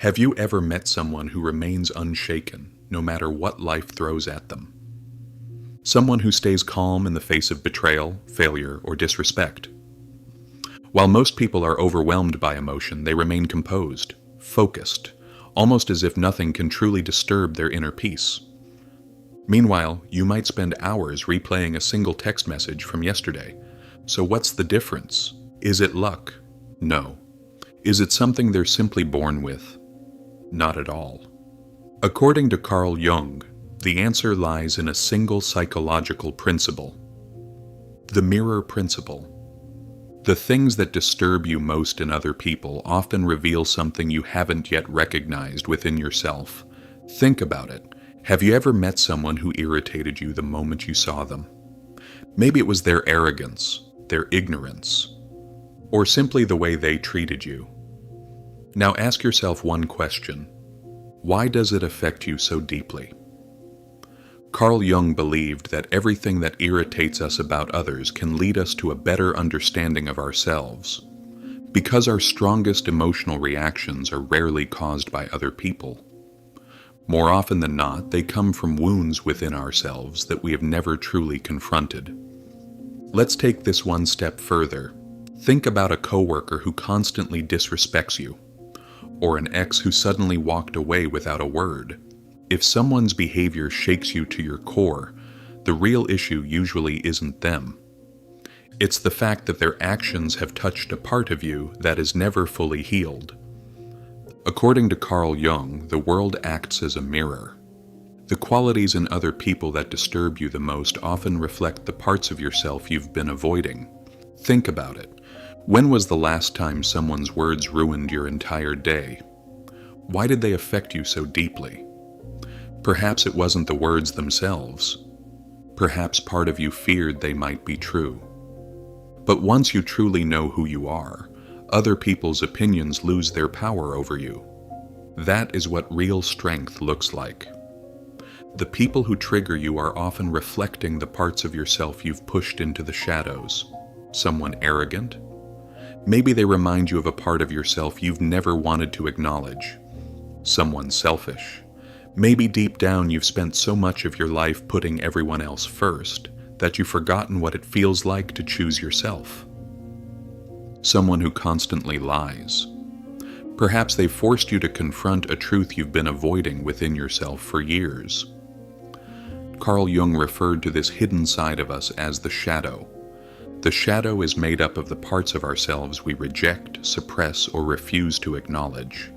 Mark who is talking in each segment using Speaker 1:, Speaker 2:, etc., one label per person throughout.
Speaker 1: Have you ever met someone who remains unshaken, no matter what life throws at them? Someone who stays calm in the face of betrayal, failure, or disrespect. While most people are overwhelmed by emotion, they remain composed, focused, almost as if nothing can truly disturb their inner peace. Meanwhile, you might spend hours replaying a single text message from yesterday. So what's the difference? Is it luck? No. Is it something they're simply born with? Not at all. According to Jung, the answer lies in a single psychological principle: the mirror principle. The things that disturb you most in other people often reveal something you haven't yet recognized within yourself. Think about it. Have you ever met someone who irritated you the moment you saw them? Maybe it was their arrogance, their ignorance, or simply the way they treated you. Now ask yourself one question: why does it affect you so deeply? Carl Jung believed that everything that irritates us about others can lead us to a better understanding of ourselves. Because our strongest emotional reactions are rarely caused by other people. More often than not, they come from wounds within ourselves that we have never truly confronted. Let's take this one step further. Think about a coworker who constantly disrespects you, or an ex who suddenly walked away without a word. If someone's behavior shakes you to your core, the real issue usually isn't them. It's the fact that their actions have touched a part of you that is never fully healed. According to Carl Jung, the world acts as a mirror. The qualities in other people that disturb you the most often reflect the parts of yourself you've been avoiding. Think about it. When was the last time someone's words ruined your entire day? Why did they affect you so deeply? Perhaps it wasn't the words themselves. Perhaps part of you feared they might be true. But once you truly know who you are, other people's opinions lose their power over you. That is what real strength looks like. The people who trigger you are often reflecting the parts of yourself you've pushed into the shadows. Someone arrogant? Maybe they remind you of a part of yourself you've never wanted to acknowledge. Someone selfish? Maybe deep down you've spent so much of your life putting everyone else first that you've forgotten what it feels like to choose yourself. Someone who constantly lies. Perhaps they forced you to confront a truth you've been avoiding within yourself for years. Carl Jung referred to this hidden side of us as the shadow. The shadow is made up of the parts of ourselves we reject, suppress, or refuse to acknowledge.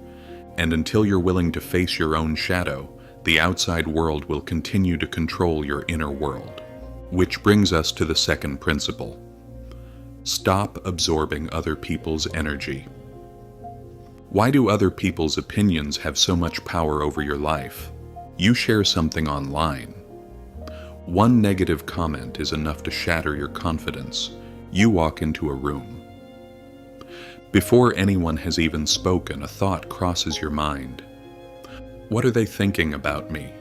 Speaker 1: And until you're willing to face your own shadow, the outside world will continue to control your inner world. Which brings us to the second principle. Stop absorbing other people's energy. Why do other people's opinions have so much power over your life? You share something online. One negative comment is enough to shatter your confidence. You walk into a room. Before anyone has even spoken, a thought crosses your mind. What are they thinking about me?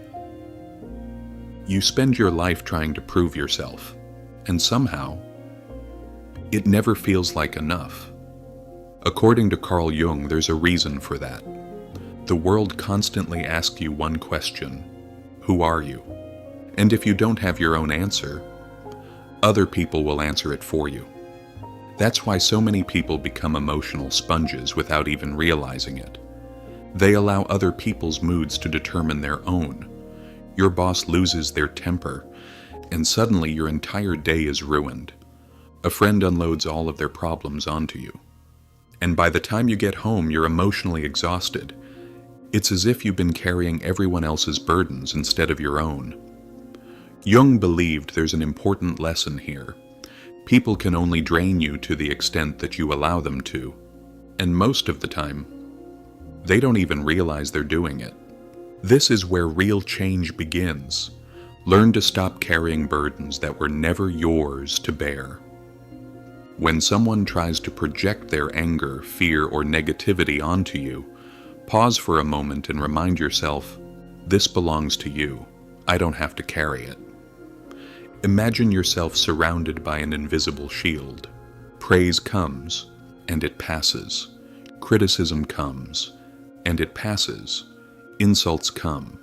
Speaker 1: You spend your life trying to prove yourself, and somehow, it never feels like enough. According to Carl Jung, there's a reason for that. The world constantly asks you one question: who are you? And if you don't have your own answer, other people will answer it for you. That's why so many people become emotional sponges without even realizing it. They allow other people's moods to determine their own. Your boss loses their temper, and suddenly your entire day is ruined. A friend unloads all of their problems onto you. And by the time you get home, you're emotionally exhausted. It's as if you've been carrying everyone else's burdens instead of your own. Jung believed there's an important lesson here. People can only drain you to the extent that you allow them to, and most of the time, they don't even realize they're doing it. This is where real change begins. Learn to stop carrying burdens that were never yours to bear. When someone tries to project their anger, fear, or negativity onto you, pause for a moment and remind yourself, this belongs to you. I don't have to carry it. Imagine yourself surrounded by an invisible shield. Praise comes, and it passes. Criticism comes, and it passes. Insults come,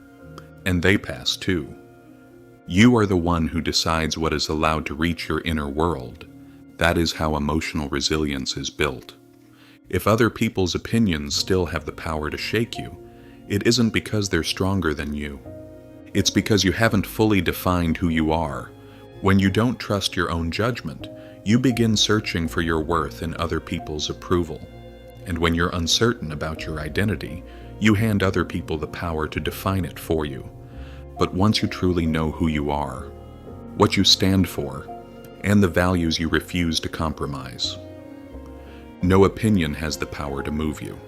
Speaker 1: and they pass too. You are the one who decides what is allowed to reach your inner world. That is how emotional resilience is built. If other people's opinions still have the power to shake you, it isn't because they're stronger than you. It's because you haven't fully defined who you are. When you don't trust your own judgment, you begin searching for your worth in other people's approval. And when you're uncertain about your identity, you hand other people the power to define it for you. But once you truly know who you are, what you stand for, and the values you refuse to compromise, no opinion has the power to move you.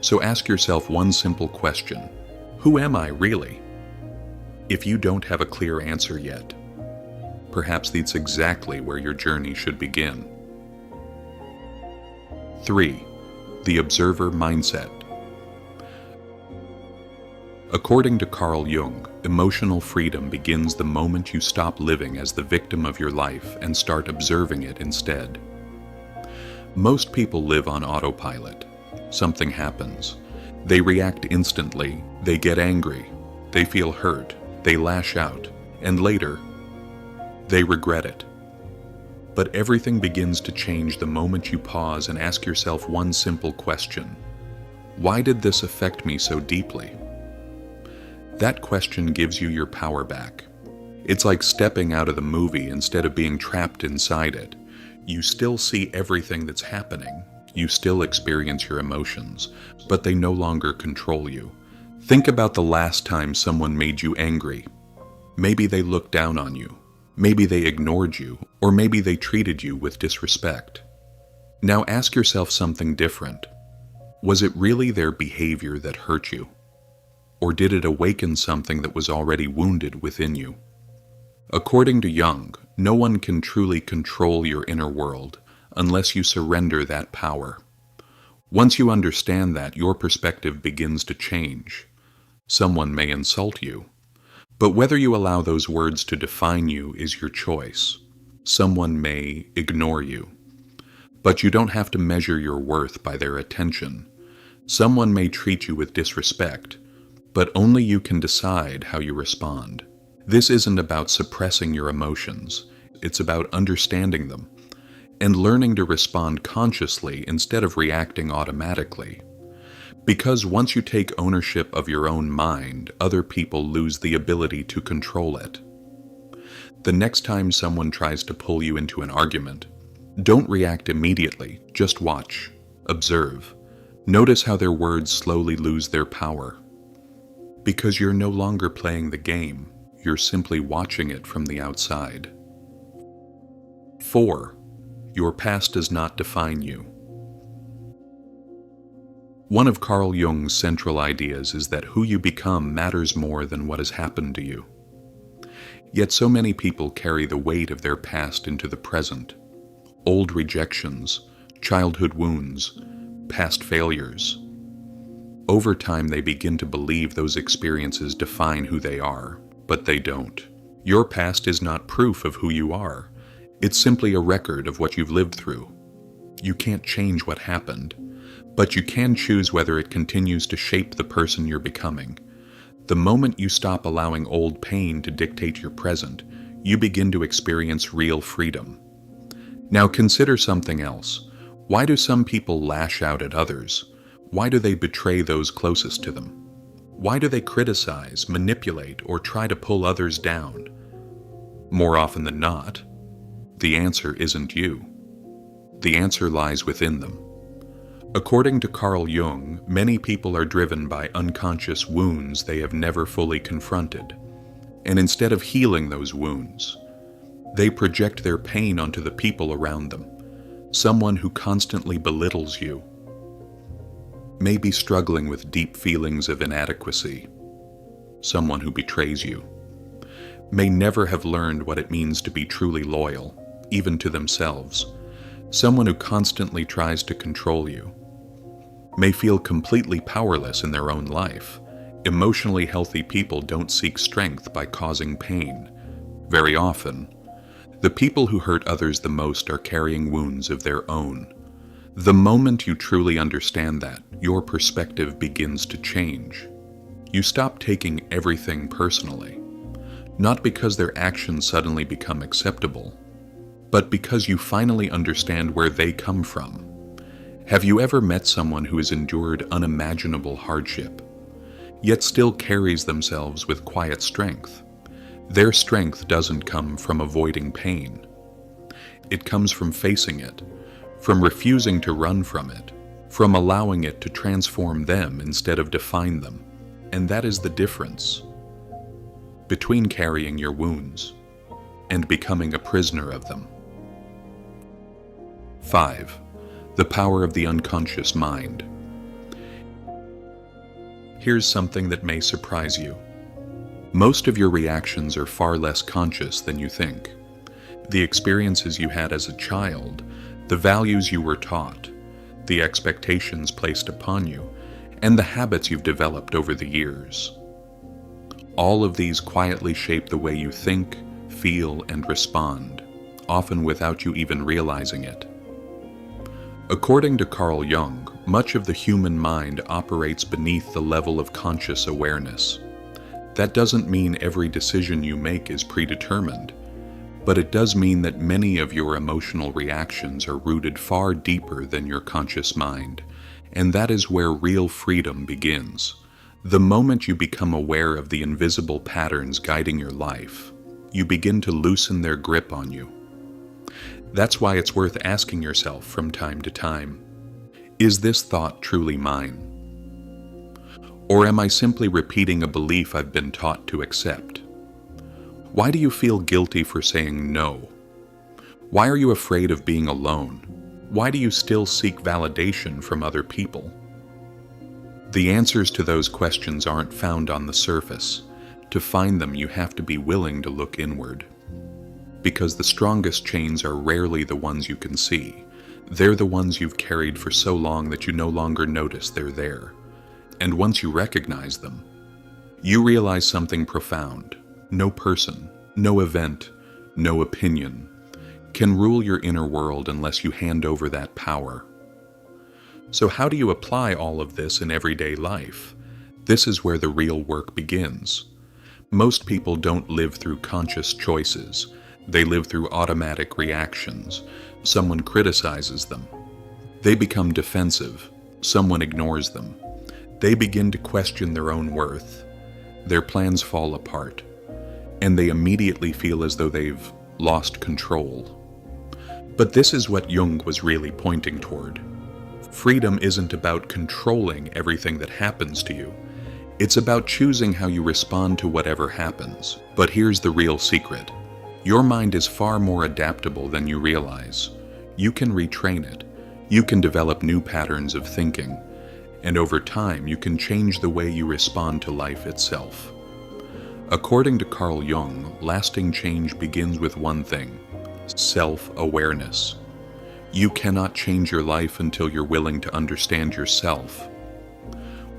Speaker 1: So ask yourself one simple question: who am I really? If you don't have a clear answer yet, perhaps that's exactly where your journey should begin. 3. The observer mindset. According to Carl Jung, emotional freedom begins the moment you stop living as the victim of your life and start observing it instead. Most people live on autopilot. Something happens. They react instantly, they get angry, they feel hurt, they lash out, and later, they regret it. But everything begins to change the moment you pause and ask yourself one simple question: why did this affect me so deeply? That question gives you your power back. It's like stepping out of the movie instead of being trapped inside it. You still see everything that's happening. You still experience your emotions, but they no longer control you. Think about the last time someone made you angry. Maybe they looked down on you. Maybe they ignored you, or maybe they treated you with disrespect. Now ask yourself something different. Was it really their behavior that hurt you? Or did it awaken something that was already wounded within you? According to Jung, no one can truly control your inner world unless you surrender that power. Once you understand that, your perspective begins to change. Someone may insult you, but whether you allow those words to define you is your choice. Someone may ignore you, but you don't have to measure your worth by their attention. Someone may treat you with disrespect, but only you can decide how you respond. This isn't about suppressing your emotions. It's about understanding them and learning to respond consciously instead of reacting automatically. Because once you take ownership of your own mind, other people lose the ability to control it. The next time someone tries to pull you into an argument, don't react immediately, just watch, observe. Notice how their words slowly lose their power. Because you're no longer playing the game, you're simply watching it from the outside. 4. Your past does not define you. One of Carl Jung's central ideas is that who you become matters more than what has happened to you. Yet so many people carry the weight of their past into the present. Old rejections, childhood wounds, past failures. Over time, they begin to believe those experiences define who they are, but they don't. Your past is not proof of who you are. It's simply a record of what you've lived through. You can't change what happened, but you can choose whether it continues to shape the person you're becoming. The moment you stop allowing old pain to dictate your present, you begin to experience real freedom. Now consider something else. Why do some people lash out at others? Why do they betray those closest to them? Why do they criticize, manipulate, or try to pull others down? More often than not, the answer isn't you. The answer lies within them. According to Carl Jung, many people are driven by unconscious wounds they have never fully confronted. And instead of healing those wounds, they project their pain onto the people around them. Someone who constantly belittles you may be struggling with deep feelings of inadequacy. Someone who betrays you may never have learned what it means to be truly loyal, even to themselves. Someone who constantly tries to control you may feel completely powerless in their own life. Emotionally healthy people don't seek strength by causing pain. Very often, the people who hurt others the most are carrying wounds of their own. The moment you truly understand that, your perspective begins to change. You stop taking everything personally, not because their actions suddenly become acceptable, but because you finally understand where they come from. Have you ever met someone who has endured unimaginable hardship, yet still carries themselves with quiet strength? Their strength doesn't come from avoiding pain. It comes from facing it, from refusing to run from it, from allowing it to transform them instead of define them. And that is the difference between carrying your wounds and becoming a prisoner of them. 5. The power of the unconscious mind. Here's something that may surprise you. Most of your reactions are far less conscious than you think. The experiences you had as a child, the values you were taught, the expectations placed upon you, and the habits you've developed over the years. All of these quietly shape the way you think, feel, and respond, often without you even realizing it. According to Carl Jung, much of the human mind operates beneath the level of conscious awareness. That doesn't mean every decision you make is predetermined, but it does mean that many of your emotional reactions are rooted far deeper than your conscious mind, and that is where real freedom begins. The moment you become aware of the invisible patterns guiding your life, you begin to loosen their grip on you. That's why it's worth asking yourself from time to time, is this thought truly mine? Or am I simply repeating a belief I've been taught to accept? Why do you feel guilty for saying no? Why are you afraid of being alone? Why do you still seek validation from other people? The answers to those questions aren't found on the surface. To find them, you have to be willing to look inward. Because the strongest chains are rarely the ones you can see. They're the ones you've carried for so long that you no longer notice they're there. And once you recognize them, you realize something profound. No person, no event, no opinion can rule your inner world unless you hand over that power. So how do you apply all of this in everyday life? This is where the real work begins. Most people don't live through conscious choices. They live through automatic reactions. Someone criticizes them. They become defensive. Someone ignores them. They begin to question their own worth. Their plans fall apart, and they immediately feel as though they've lost control. But this is what Jung was really pointing toward. Freedom isn't about controlling everything that happens to you. It's about choosing how you respond to whatever happens. But here's the real secret. Your mind is far more adaptable than you realize. You can retrain it. You can develop new patterns of thinking. And over time, you can change the way you respond to life itself. According to Carl Jung, lasting change begins with one thing: self-awareness. You cannot change your life until you're willing to understand yourself.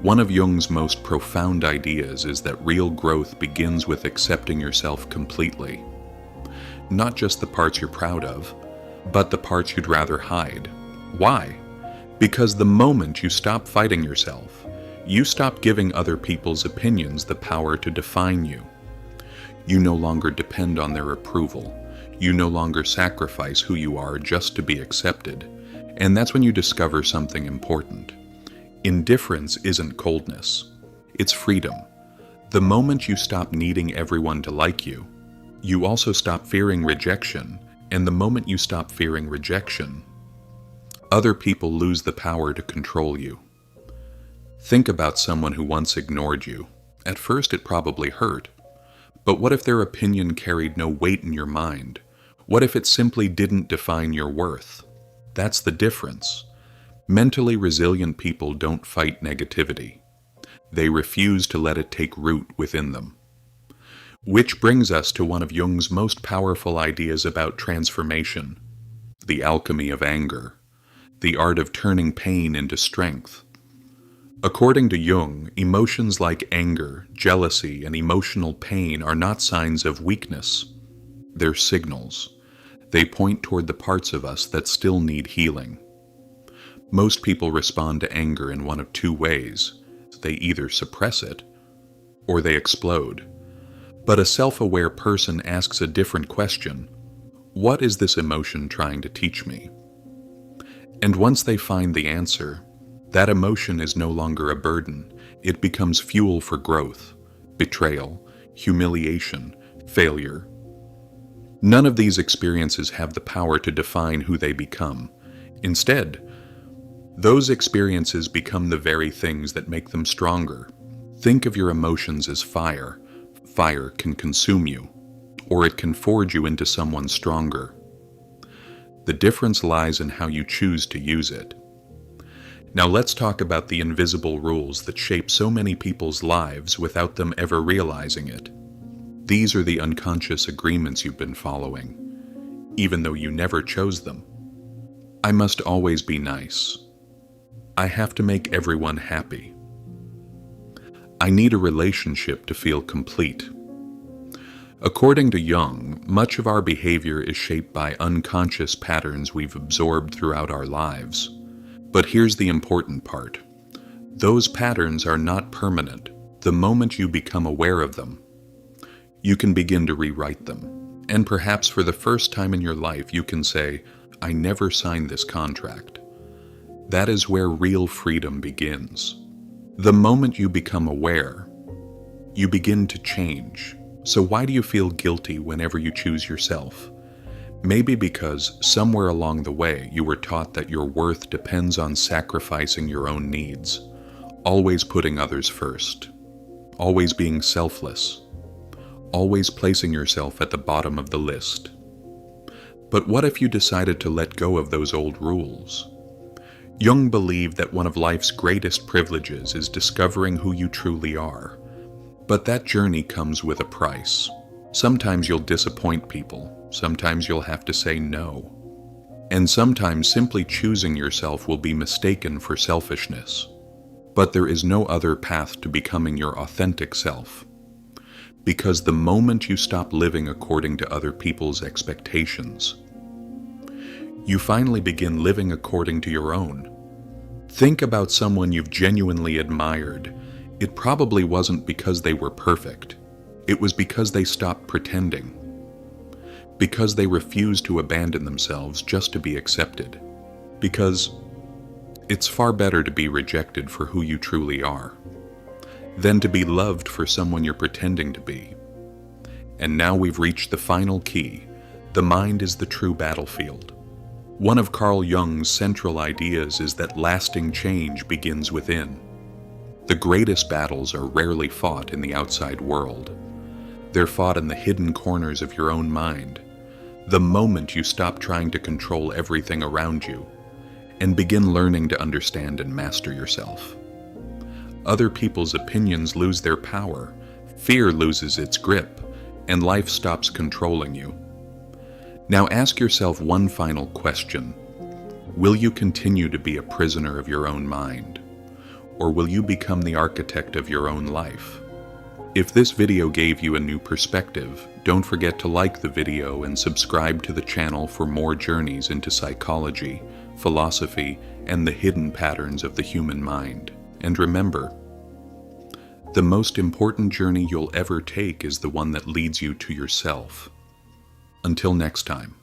Speaker 1: One of Jung's most profound ideas is that real growth begins with accepting yourself completely. Not just the parts you're proud of, but the parts you'd rather hide. Why? Because the moment you stop fighting yourself, you stop giving other people's opinions the power to define you. You no longer depend on their approval. You no longer sacrifice who you are just to be accepted. And that's when you discover something important. Indifference isn't coldness. It's freedom. The moment you stop needing everyone to like you, you also stop fearing rejection. And the moment you stop fearing rejection, other people lose the power to control you. Think about someone who once ignored you. At first it probably hurt. But what if their opinion carried no weight in your mind? What if it simply didn't define your worth? That's the difference. Mentally resilient people don't fight negativity. They refuse to let it take root within them. Which brings us to one of Jung's most powerful ideas about transformation: the alchemy of anger, the art of turning pain into strength. According to Jung, emotions like anger, jealousy, and emotional pain are not signs of weakness. They're signals. They point toward the parts of us that still need healing. Most people respond to anger in one of two ways. They either suppress it or they explode. But a self-aware person asks a different question. What is this emotion trying to teach me? And once they find the answer, that emotion is no longer a burden. It becomes fuel for growth, betrayal, humiliation, failure. None of these experiences have the power to define who they become. Instead, those experiences become the very things that make them stronger. Think of your emotions as fire. Fire can consume you, or it can forge you into someone stronger. The difference lies in how you choose to use it. Now let's talk about the invisible rules that shape so many people's lives without them ever realizing it. These are the unconscious agreements you've been following, even though you never chose them. I must always be nice. I have to make everyone happy. I need a relationship to feel complete. According to Jung, much of our behavior is shaped by unconscious patterns we've absorbed throughout our lives. But here's the important part. Those patterns are not permanent. The moment you become aware of them, you can begin to rewrite them. And perhaps for the first time in your life, you can say, I never signed this contract. That is where real freedom begins. The moment you become aware, you begin to change. So why do you feel guilty whenever you choose yourself? Maybe because somewhere along the way you were taught that your worth depends on sacrificing your own needs, always putting others first, always being selfless, always placing yourself at the bottom of the list. But what if you decided to let go of those old rules? Jung believed that one of life's greatest privileges is discovering who you truly are. But that journey comes with a price. Sometimes you'll disappoint people. Sometimes you'll have to say no. And sometimes simply choosing yourself will be mistaken for selfishness. But there is no other path to becoming your authentic self. Because the moment you stop living according to other people's expectations, you finally begin living according to your own. Think about someone you've genuinely admired. It probably wasn't because they were perfect. It was because they stopped pretending. Because they refused to abandon themselves just to be accepted. Because it's far better to be rejected for who you truly are than to be loved for someone you're pretending to be. And now we've reached the final key. The mind is the true battlefield. One of Carl Jung's central ideas is that lasting change begins within. The greatest battles are rarely fought in the outside world. They're fought in the hidden corners of your own mind. The moment you stop trying to control everything around you and begin learning to understand and master yourself. Other people's opinions lose their power, fear loses its grip, and life stops controlling you. Now ask yourself one final question. Will you continue to be a prisoner of your own mind? Or will you become the architect of your own life? If this video gave you a new perspective, don't forget to like the video and subscribe to the channel for more journeys into psychology, philosophy, and the hidden patterns of the human mind. And remember, the most important journey you'll ever take is the one that leads you to yourself. Until next time.